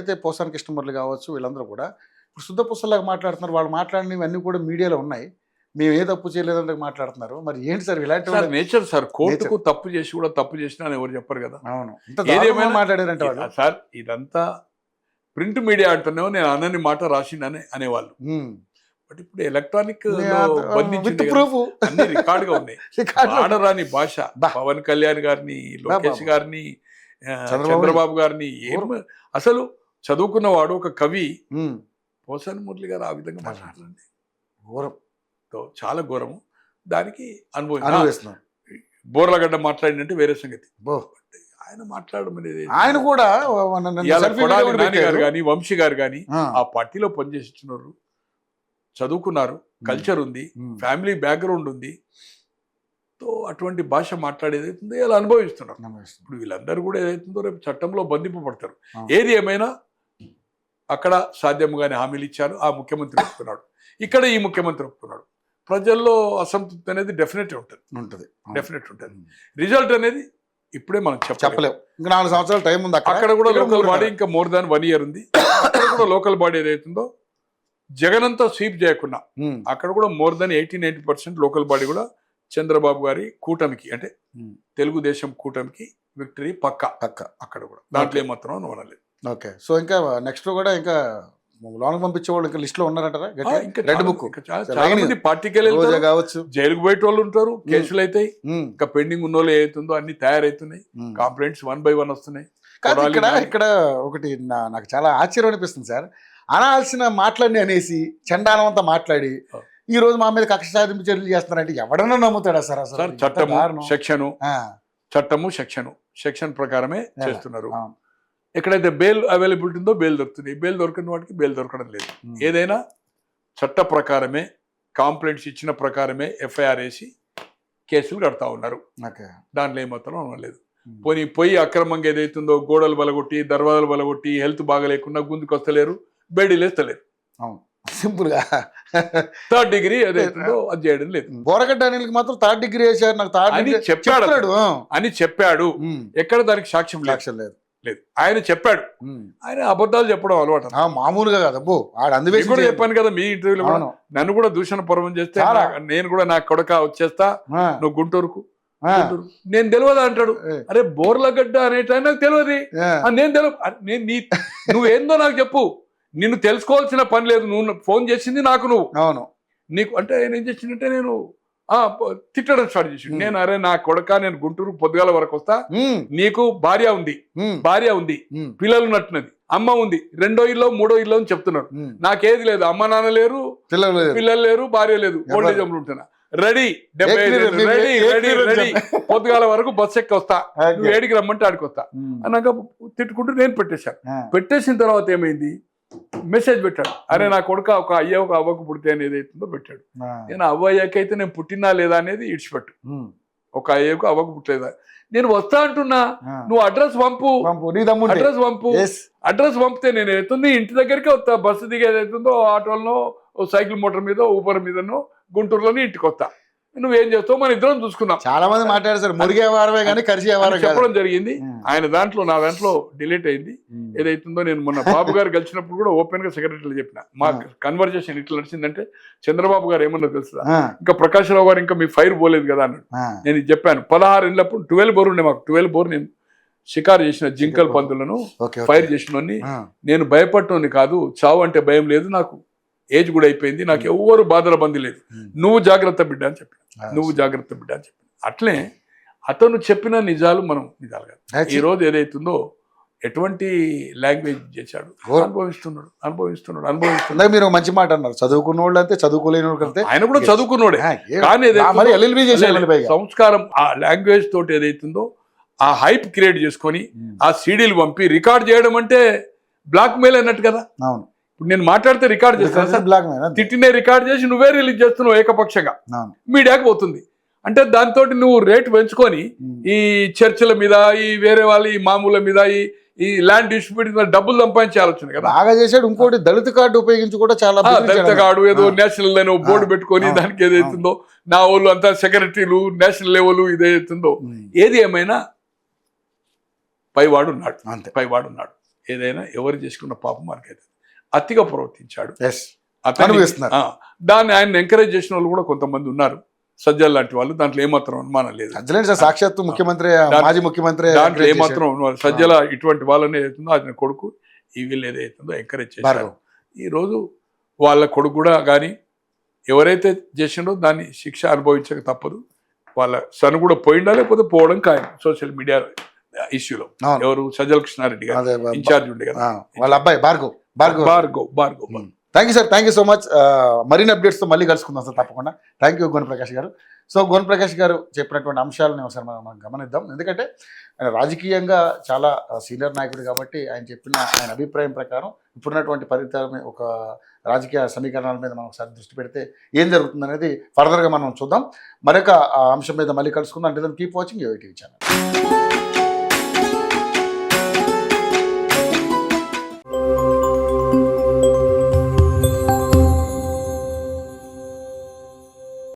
ఏదైతే పోసాని కృష్ణమురళి కావచ్చు వీళ్ళందరూ కూడా ఇప్పుడు శుద్ధ పుస్తలాగా మాట్లాడుతున్నారు. వాళ్ళు మాట్లాడినవన్నీ కూడా మీడియాలో ఉన్నాయి. మేము ఏ తప్పు చేయలేదంటే మాట్లాడుతున్నారు. మరి ఏంటి సార్ ఇలాంటి నేచర్ సార్, కోర్టుకు తప్పు చేసి కూడా తప్పు చేసినా అని ఎవరు చెప్పరు కదా. అవును, ఏదేమైనా మాట్లాడారంటే వాళ్ళు సార్ ఇదంతా ప్రింట్ మీడియా అంటున్నావు, నేను అనని మాట రాసిందని అనేవాళ్ళు. బట్ ఇప్పుడు ఎలక్ట్రానిక్ అన్ని రికార్డ్ గా ఉన్నాయి. ఆడరాని భాష పవన్ కళ్యాణ్ గారిని, లోకేష్ గారిని, చంద్రబాబు గారిని ఏం అసలు చదువుకున్నవాడు ఒక కవి పోసాని మురళి గారు ఆ విధంగా మాట్లాడారండి. ఘోరం, చాలా ఘోరము. దానికి అనుభవిస్తున్నాం. బోర్లగడ్డ మాట్లాడినట్టు వేరే సంగతి. ఆయన మాట్లాడడం అనేది ఆయన కూడా గారు కానీ వంశీ గారు కానీ ఆ పార్టీలో పనిచేస్తున్నారు, చదువుకున్నారు, కల్చర్ ఉంది, ఫ్యామిలీ బ్యాక్గ్రౌండ్ ఉంది. తో అటువంటి భాష మాట్లాడేది అవుతుందో ఇలా అనుభవిస్తున్నారు. ఇప్పుడు వీళ్ళందరూ కూడా ఏదైతుందో రేపు చట్టంలో బంధింపబడతారు. ఏది ఏమైనా అక్కడ సాధ్యముగానే హామీలు ఇచ్చారు, ఆ ముఖ్యమంత్రి ఒప్పుకున్నాడు, ఇక్కడ ఈ ముఖ్యమంత్రి ఒప్పుకున్నాడు. ప్రజల్లో అసంతృప్తి అనేది డెఫినెట్ ఉంటుంది. రిజల్ట్ అనేది ఇప్పుడే మనం చెప్పలేము. ఇంకా 4 సంవత్సరాల టైం ఉంది. అక్కడ కూడా లోకల్ బాడీ ఇంకా మోర్ దాన్ 1 year ఉంది. అక్కడ కూడా లోకల్ బాడీ ఏదైతుందో జగన్ అంతా స్వీప్ చేయకుండా అక్కడ కూడా మోర్ దాన్ 80-90% లోకల్ బాడీ కూడా చంద్రబాబు గారి కూటమికి, అంటే తెలుగుదేశం కూటమికి విక్టరీ పక్క అక్కడ కూడా. దాంట్లో ఏమాత్రం అనలేదు. ఓకే, సో ఇంకా నెక్స్ట్ కూడా ఇంకా లోనికి పంపించే వాళ్ళు ఇంకా లిస్ట్ లో ఉన్నారంటారా? రెడ్ బుక్ చాలా మంది పార్టీకి కావచ్చు, జైలుకు పోయే వాళ్ళు ఉంటారు, కేసులు అవుతాయి, ఇంకా పెండింగ్ ఉన్న వాళ్ళు ఏదైతుందో అన్ని తయారైతున్నాయి, కంప్లైంట్స్ 1 by 1 వస్తున్నాయి. ఇక్కడ ఒకటి నాకు చాలా ఆశ్చర్యం అనిపిస్తుంది సార్. అనాల్సిన మాటలన్నీ అనేసి చండాలమంతా మాట్లాడి ఈ రోజు మా మీద కక్ష సాధింపు చర్యలు చేస్తున్నారంటే ఎవడన్నా నమ్ముతాడా సార్? అసలు చట్టము సెక్షన్ ప్రకారమే చేస్తున్నారు. ఎక్కడైతే బెయిల్ అవైలబిలిటీ ఉందో బెయిల్ దొరుకుతుంది, బెయిల్ దొరకని వాటికి బెయిల్ దొరకడం లేదు. ఏదైనా చట్ట ప్రకారమే, కాంప్లైంట్స్ ఇచ్చిన ప్రకారమే ఎఫ్ఐఆర్ వేసి కేసులు కడతా ఉన్నారు. దాంట్లో ఏమాత్రం లేదు. పోయి అక్రమంగా ఏదైతుందో గోడలు బలగొట్టి, దర్వాజాలు బలగొట్టి, హెల్త్ బాగా లేకుండా గుందుకు వస్తలేరు, బేడీలు వేస్తలేరు. సింపుల్ గా 3rd degree ఏదైతుందో అది చేయడం లేదు. బోరగడ్డ అనిల్కి మాత్రం 3rd degree వేశారు నాకు అని చెప్పాడు. ఎక్కడ దానికి సాక్ష్యం లేదు. ఆయన చెప్పాడు. ఆయన అబద్ధాలు చెప్పడం అలవాటు మామూలుగా కదా. కూడా చెప్పాను కదా మీ ఇంటర్వ్యూలో కూడా, నన్ను కూడా దూషణ పర్వం చేస్తే నేను కూడా నా కొడక వచ్చేస్తా, నువ్వు గుంటూరుకు నేను తెలియదా అంటాడు. అరే బోర్లగడ్డ అనేట నాకు తెలియదు, నేను తెలియదు, నువ్వేందో నాకు చెప్పు, నిన్ను తెలుసుకోవాల్సిన పని లేదు, నువ్వు ఫోన్ చేసింది నాకు, నువ్వు నీకు అంటే ఆయన ఏం చేసిందంటే నేను తిట్టడం స్టార్ట్ చేసి, నేను అరే నా కొడక నేను గుంటూరు పొద్దుగాల వరకు వస్తా, నీకు భార్య ఉంది పిల్లలు నట్టున్నది, అమ్మ ఉంది, 2వ ఇల్లో 3వ ఇల్లో అని చెప్తున్నాడు. నాకేది లేదు, అమ్మ నాన్న లేరు, పిల్లలు లేరు, భార్య లేదు, ఓల్డేజ్ హోమ్లో ఉంటున్నా, రెడీ పొద్దుగాల వరకు బస్సు ఎక్కి వస్తా, నువ్వు ఏడికి రమ్మంటే ఆడికి వస్తా అన్నాక తిట్టుకుంటూ నేను పెట్టేసిన తర్వాత ఏమైంది, మెసేజ్ పెట్టాడు, అరే నా కొడుక ఒక అయ్య ఒక అవ్వకు పుడితే అనేది ఏదైతుందో పెట్టాడు. నేను అవ్వ అయ్యాకైతే నేను పుట్టినా లేదా అనేది ఇడిచిపెట్టు, ఒక అయ్యకు అవ్వకు పుట్టలేదా, నేను వస్తా అంటున్నా, నువ్వు అడ్రస్ పంపు, అడ్రస్ పంపితే నేను ఏదైతుంది ఇంటి దగ్గరికి వస్తా, బస్సు దిగి ఏదైతుందో ఆటోలో సైకిల్ మోటార్ మీద ఊపర్ మీదనో గుంటూరులోనే ఇంటికి వస్తా, నువ్వేం చేస్తావు మన ఇద్దరం చూసుకున్నాం. చాలా మంది మాట్లాడారు మురిగేవారమే కానీ కరిచేవారు చెప్పడం జరిగింది. ఆయన దాంట్లో నా దాంట్లో డిలీట్ అయింది. ఏదైతుందో నేను మొన్న బాబు గారు కలిసినప్పుడు కూడా ఓపెన్ గా సెక్రటరీలో చెప్పిన, మా కన్వర్జేషన్ ఇట్లా నడిచిందంటే చంద్రబాబు గారు ఏమన్నా తెలుసా, ఇంకా ప్రకాష్ రావు గారు ఇంకా మీ ఫైర్ పోలేదు కదా అన్నాడు. నేను ఇది చెప్పాను, 16 ఏళ్ళప్పుడు 12 బోర్ ఉండే మాకు, 12 బోర్ నేను షికారు చేసిన జింకల్ పందులను ఫైర్ చేసిన నేను భయపడటోని కాదు, చావు అంటే భయం లేదు, నాకు ఏజ్ కూడా అయిపోయింది, నాకు ఎవరు బాధల బంది లేదు, నువ్వు జాగ్రత్త బిడ్డ అని చెప్పి, అట్లే అతను చెప్పిన నిజాలు మనం నిజాలు కాదు. ఈ రోజు ఏదైతుందో ఎటువంటి లాంగ్వేజ్ చేశాడు, అనుభవిస్తున్నాడు. మీరు మంచి మాట అన్నారు, చదువుకున్న వాళ్ళు అంతే, చదువుకోలేని వాళ్ళు అంతే. ఆయన కూడా చదువుకున్నోడే, కానీ సంస్కారం ఆ లాంగ్వేజ్ తోటి ఏదైతుందో ఆ హైప్ క్రియేట్ చేసుకొని ఆ సీడీలు పంపి రికార్డ్ చేయడం అంటే బ్లాక్ మెయిల్ అన్నట్టు కదా. అవును, ఇప్పుడు నేను మాట్లాడితే రికార్డ్ చేస్తాను, తిట్టినే రికార్డ్ చేసి నువ్వే రిలీజ్ చేస్తున్నావు ఏకపక్షంగా, మీడియాకి పోతుంది. అంటే దాంతో నువ్వు రేట్ పెంచుకొని ఈ చర్చల మీద, ఈ వేరే వాళ్ళ ఈ మామూల మీద, ఈ ల్యాండ్ డిస్ట్రిబ్యూట్ మీద డబ్బులు సంపాదించే ఆలోచన కదా బాగా చేశాడు. ఇంకోటి దళిత కార్డు ఉపయోగించి కూడా చాలా, దళిత కార్డు ఏదో నేషనల్ అని బోర్డు పెట్టుకొని దానికి ఏదైతుందో నా వాళ్ళు అంతా సెక్రటరీలు నేషనల్ లెవెల్ ఇదేతుందో, ఏది ఏమైనా పైవాడు ఉన్నాడు. ఏదైనా ఎవరు చేసుకున్న పాపం మనకైతే అతిగా ప్రవర్తించాడు. ఎస్ అనుభవిస్తున్నారు. దాన్ని ఆయన ఎంకరేజ్ చేసిన వాళ్ళు కూడా కొంతమంది ఉన్నారు, సజ్జల్ లాంటి వాళ్ళు. దాంట్లో ఏమాత్రం అనుమానం లేదు. అజ్జలేండి సార్, సాక్షాత్తు ముఖ్యమంత్రి, మాజీ ముఖ్యమంత్రి దాంట్లో ఏమాత్రం సజ్జల ఇటువంటి వాళ్ళని ఏదైతుందో ఆయన కొడుకు ఈ వీళ్ళు ఏదైతుందో ఎంకరేజ్ చేశారు. ఈ రోజు వాళ్ళ కొడుకు కూడా కానీ ఎవరైతే చేసిండో దాన్ని శిక్ష అనుభవించక తప్పదు. వాళ్ళ సన్ కూడా పోయిండా లేకపోతే పోవడం ఖాయం. సోషల్ మీడియా ఇష్యూలో ఎవరు సజ్జల కృష్ణారెడ్డి గారు ఇన్ఛార్జ్ ఉండే కదా, వాళ్ళ అబ్బాయి Bhargav. Thank you sir, thank you so much. మరిన్ని అప్డేట్స్తో మళ్ళీ కలుసుకుందాం సార్ తప్పకుండా. థ్యాంక్ యూ గోనె ప్రకాష్ గారు. సో గోనె ప్రకాష్ గారు చెప్పినటువంటి అంశాలను ఒకసారి మనం గమనిద్దాం. ఎందుకంటే ఆయన రాజకీయంగా చాలా సీనియర్ నాయకుడు కాబట్టి ఆయన చెప్పిన ఆయన అభిప్రాయం ప్రకారం ఇప్పుడున్నటువంటి పరిస్థితుల ఒక రాజకీయ సమీకరణాల మీద మనం ఒకసారి దృష్టి పెడితే ఏం జరుగుతుంది అనేది ఫర్దర్గా మనం చూద్దాం. మరొక అంశం మీద మళ్ళీ కలుసుకుందాం. అంటే keep watching UI TV channel.